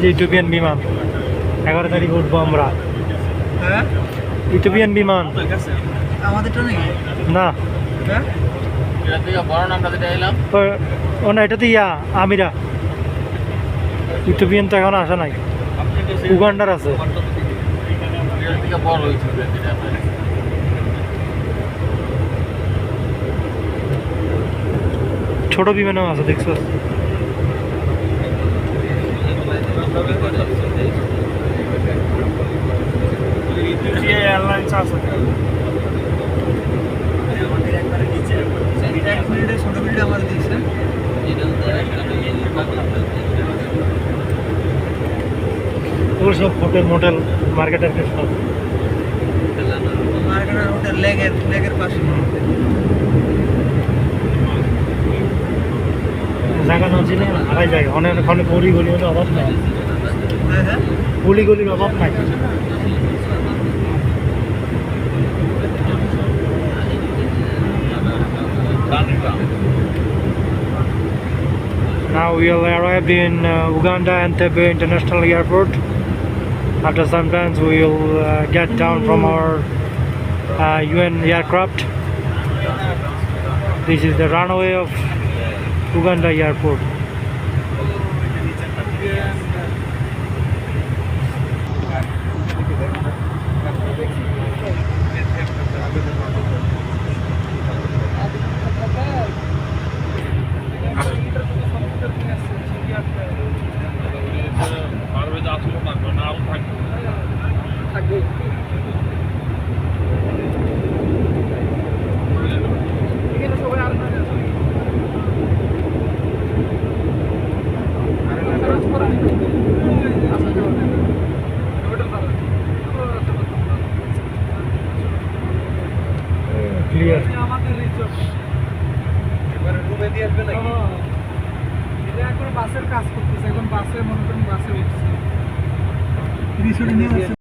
যে ইথিওপিয়ান বিমান 11 তারিখ উঠবো আমরা। হ্যাঁ ইথিওপিয়ান বিমান আমাদেরটা নাকি না হ্যাঁ এটা থেকে বড় নামটা যেটা এলাম ও না, এটা তো আমিরা। ইথিওপিয়ান তো এখন আসা নাই, উগান্ডার আছে। এটা থেকে বড় হয়েছে যেটা ছোট বিমানও আছে, দেখছো? এয়ারলাইন্স আছে এক মিনিটে ছোট মিনিটে আমাদের দিচ্ছে ওগুলো সব হোটেল মোটেল মার্কেটের সব মার্কেটের হোটেল লেগের পাশে জায়গা না চিনে হারাই যায়। অনেক অনেক গলি গলি হলে অভাব নাই, হ্যাঁ হ্যাঁ গলি গলির অভাব নাই। Now we will arrive in Uganda Entebbe International Airport. After some time we will get down from our UN aircraft. This is the runway of Uganda Airport. Clear. এবারে রুমে দিয়ে আসবে নাকি এটা এখন বাসের কাজ করতেছে, এখন বাসে মনে করেন বাসে উঠছে